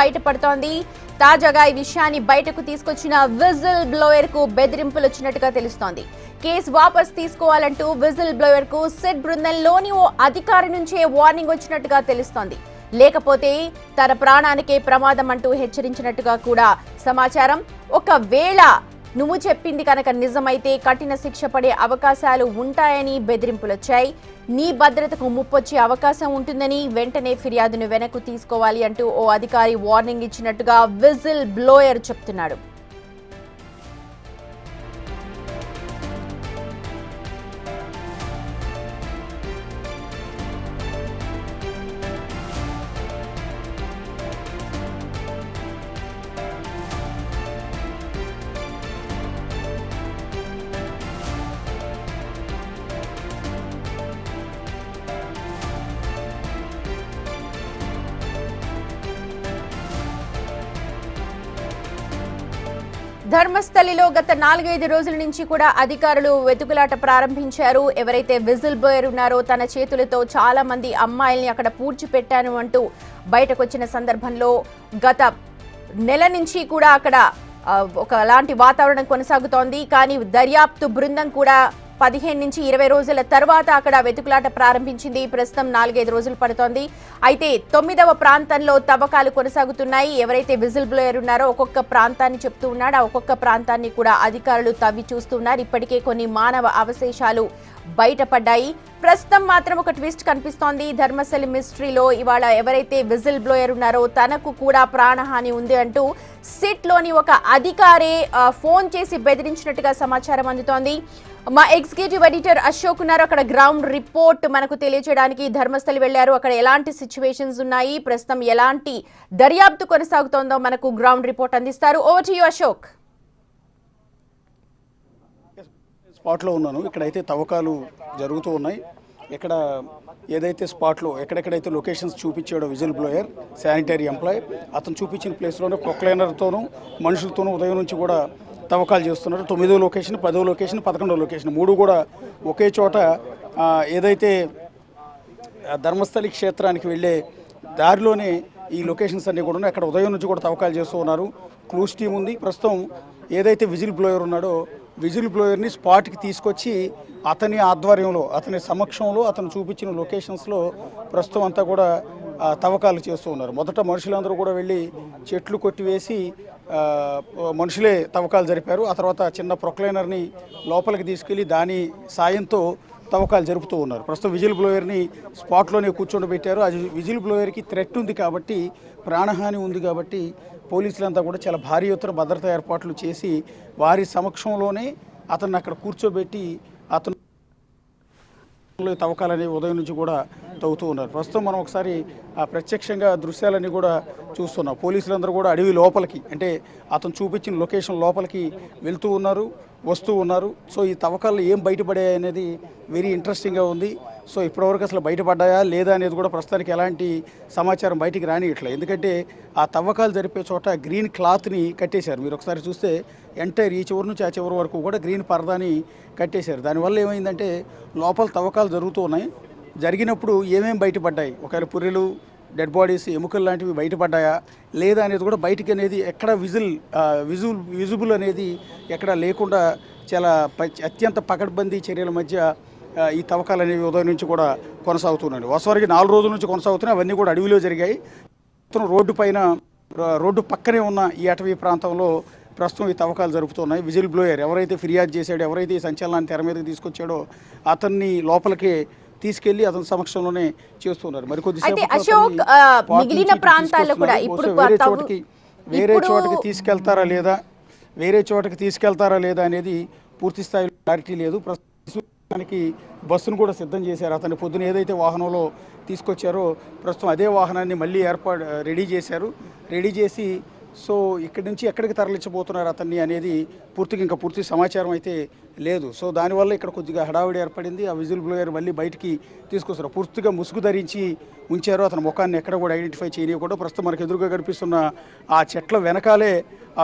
బయటపడుతోంది. తాజాగా ఈ విషయాన్ని బయటకు తీసుకొచ్చిన విజిల్ బ్లోయర్ కు బెదిరింపులు వచ్చినట్టుగా తెలుస్తోంది. కేసు వాపస్ తీసుకోవాలంటూ విజిల్ బ్లోయర్ కు సిట్ బృందంలోని ఓ అధికారి నుంచే వార్నింగ్ వచ్చినట్టుగా తెలుస్తోంది. లేకపోతే తన ప్రాణానికే ప్రమాదం అంటూ హెచ్చరించినట్టుగా కూడా సమాచారం. ఒకవేళ నువ్వు చెప్పింది కనుక నిజమైతే కఠిన శిక్ష పడే అవకాశాలు ఉంటాయని బెదిరింపులొచ్చాయి. నీ భద్రతకు ముప్పొచ్చే అవకాశం ఉంటుందని వెంటనే ఫిర్యాదును వెనక్కు తీసుకోవాలి అంటూ ఓ అధికారి వార్నింగ్ ఇచ్చినట్టుగా విజిల్ బ్లోయర్ చెప్తున్నాడు. ధర్మస్థలిలో గత 4-5 రోజుల నుంచి కూడా అధికారులు వెతుకులాట ప్రారంభించారు. ఎవరైతే విజిల్ బ్లోయర్ ఉన్నారో తన చేతులతో చాలా మంది అమ్మాయిల్ని అక్కడ పూడ్చిపెట్టాను అంటూ బయటకొచ్చిన సందర్భంలో గత నెల నుంచి కూడా అక్కడ ఒకలాంటి వాతావరణం కొనసాగుతోంది. కానీ దర్యాప్తు బృందం కూడా 15 నుంచి 20 రోజుల తర్వాత అక్కడ వెతుకులాట ప్రారంభించింది. ప్రస్తుతం 4-5 రోజులు పడుతోంది. అయితే 9వ ప్రాంతంలో తవ్వకాలు కొనసాగుతున్నాయి. ఎవరైతే విజిల్ బ్లోయర్ ఉన్నారో ఒక్కొక్క ప్రాంతాన్ని చెప్తూ ఉన్నాడు. ఆ ఒక్కొక్క ప్రాంతాన్ని కూడా అధికారులు తవ్వి చూస్తున్నారు. ఇప్పటికే కొన్ని మానవ అవశేషాలు బయటపడ్డాయి. ప్రస్తుతం మాత్రం ఒక ట్విస్ట్ కనిపిస్తోంది. ధర్మస్థలి మిస్టరీలో ఇవాళ ఎవరైతే విజిల్ బ్లోయర్ ఉన్నారో తనకు కూడా ప్రాణహాని ఉంది అంటూ సిట్ లోని ఒక అధికారే ఫోన్ చేసి బెదిరించినట్టుగా సమాచారం అందుతోంది. మా ఎగ్జిక్యూటివ్ ఎడిటర్ అశోక్ ఉన్నారు. అక్కడ గ్రౌండ్ రిపోర్ట్ మనకు తెలియజేయడానికి ధర్మస్థలి వెళ్లారు. అక్కడ ఎలాంటి సిచ్యువేషన్స్ ఉన్నాయి, ప్రస్తుతం ఎలాంటి దర్యాప్తు కొనసాగుతోందో మనకు గ్రౌండ్ రిపోర్ట్ అందిస్తారు. Over to you Ashok. స్పాట్లో ఉన్నాను. ఇక్కడైతే తవ్వకాలు జరుగుతూ ఉన్నాయి. ఇక్కడ ఏదైతే స్పాట్లో ఎక్కడెక్కడైతే లొకేషన్స్ చూపించాడో విజిల్ బ్లోయర్ శానిటరీ ఎంప్లాయ్ అతను చూపించిన ప్లేస్లోనే ప్రొక్లైనర్తోనూ మనుషులతోనూ ఉదయం నుంచి కూడా తవ్వకాలు చేస్తున్నారు. 9వ లొకేషన్, 10వ లొకేషన్, 11వ లొకేషన్ 3 కూడా ఒకే చోట ఏదైతే ధర్మస్థలి క్షేత్రానికి వెళ్ళే దారిలోనే ఈ లొకేషన్స్ అన్నీ కూడా అక్కడ ఉదయం నుంచి కూడా తవ్వకాలు చేస్తూ ఉన్నారు. క్లూస్ టీం ఉంది. ప్రస్తుతం ఏదైతే విజిల్ బ్లోయర్ ఉన్నాడో విజిల్ బ్లోయర్ని స్పాట్కి తీసుకొచ్చి అతని ఆధ్వర్యంలో అతని సమక్షంలో అతను చూపించిన లొకేషన్స్లో ప్రస్తుతం అంతా కూడా తవ్వకాలు చేస్తూ ఉన్నారు. మొదట మనుషులందరూ కూడా వెళ్ళి చెట్లు కొట్టివేసి మనుషులే తవ్వకాలు జరిపారు. ఆ తర్వాత చిన్న ప్రొక్లైనర్ని లోపలికి తీసుకెళ్ళి దాని సాయంతో తవ్వకాలు జరుపుతూ ఉన్నారు. ప్రస్తుతం విజిల్ బ్లోయర్ని స్పాట్లోనే కూర్చోబెట్టారు. అది విజిల్ బ్లోయర్కి థ్రెట్ ఉంది కాబట్టి, ప్రాణహాని ఉంది కాబట్టి పోలీసులంతా కూడా చాలా భారీ ఎత్తున భద్రతా ఏర్పాట్లు చేసి వారి సమక్షంలోనే అతన్ని అక్కడ కూర్చోబెట్టి అతను తవ్వకాలని ఉదయం నుంచి కూడా తవ్వుతూ ఉన్నారు. ప్రస్తుతం మనం ఒకసారి ప్రత్యక్షంగా దృశ్యాలన్నీ కూడా చూస్తున్నాం. పోలీసులందరూ కూడా అడవి లోపలికి అంటే అతను చూపించిన లొకేషన్ లోపలికి వెళ్తూ ఉన్నారు, వస్తూ ఉన్నారు. సో ఈ తవ్వకాలు ఏం బయటపడాయి అనేది వెరీ ఇంట్రెస్టింగ్గా ఉంది. సో ఇప్పటివరకు అసలు బయటపడ్డాయా లేదా అనేది కూడా ప్రస్తుతానికి ఎలాంటి సమాచారం బయటికి రానియట్లేదు. ఎందుకంటే ఆ తవ్వకాలు జరిపే చోట గ్రీన్ క్లాత్ని కట్టేశారు. మీరు ఒకసారి చూస్తే ఎంటైర్ ఈ చివరి నుంచి ఆ చివరి వరకు కూడా గ్రీన్ పరదాని కట్టేశారు. దానివల్ల ఏమైందంటే లోపల తవ్వకాలు జరుగుతూ ఉన్నాయి. జరిగినప్పుడు ఏమేమి బయటపడ్డాయి, ఒకవేళ పుర్రెలు, డెడ్ బాడీస్, ఎముకలు లాంటివి బయటపడ్డాయా లేదా అనేది కూడా బయటికి అనేది ఎక్కడ విజిబుల్ అనేది ఎక్కడ లేకుండా చాలా అత్యంత పకడ్బందీ చర్యల మధ్య ఈ తవ్వకాలు అనేవి ఉదయం నుంచి కూడా కొనసాగుతున్నాయి. వాస్తవానికి 4 రోజుల నుంచి కొనసాగుతున్నాయి. అవన్నీ కూడా అడవిలో జరిగాయి. రోడ్డు పక్కనే ఉన్న ఈ అటవీ ప్రాంతంలో ప్రస్తుతం ఈ తవ్వకాలు జరుపుతున్నాయి. విజిల్ బ్లోయర్ ఎవరైతే ఫిర్యాదు చేశాడో, ఎవరైతే ఈ సంచలనాన్ని తెర మీదకి తీసుకొచ్చాడో అతన్ని లోపలికి తీసుకెళ్లి అతని సమక్షంలోనే చేస్తున్నారు. మరికొద్దిసేపు మిగిలిన ప్రాంతాల్లో కూడా వేరే చోటకి తీసుకెళ్తారా లేదా అనేది పూర్తి స్థాయిలో క్లారిటీ లేదు. ప్రస్తుతానికి బస్సును కూడా సిద్ధం చేశారు. అతన్ని పొద్దున ఏదైతే వాహనంలో తీసుకొచ్చారో ప్రస్తుతం అదే వాహనాన్ని మళ్ళీ రెడీ చేసి సో ఇక్కడి నుంచి ఎక్కడికి తరలించబోతున్నారు అతన్ని అనేది పూర్తి సమాచారం అయితే లేదు. సో దానివల్ల ఇక్కడ కొద్దిగా హడావిడి ఏర్పడింది. ఆ విజిల్ బ్లోయర్ మళ్ళీ బయటికి తీసుకొస్తారు. పూర్తిగా ముసుగు ధరించి ఉంచారు. అతని ముఖాన్ని ఎక్కడ కూడా ఐడెంటిఫై చేయనివ్వకుండా ప్రస్తుతం మనకు ఎదురుగా కనిపిస్తున్న ఆ చెట్ల వెనకాలే ఆ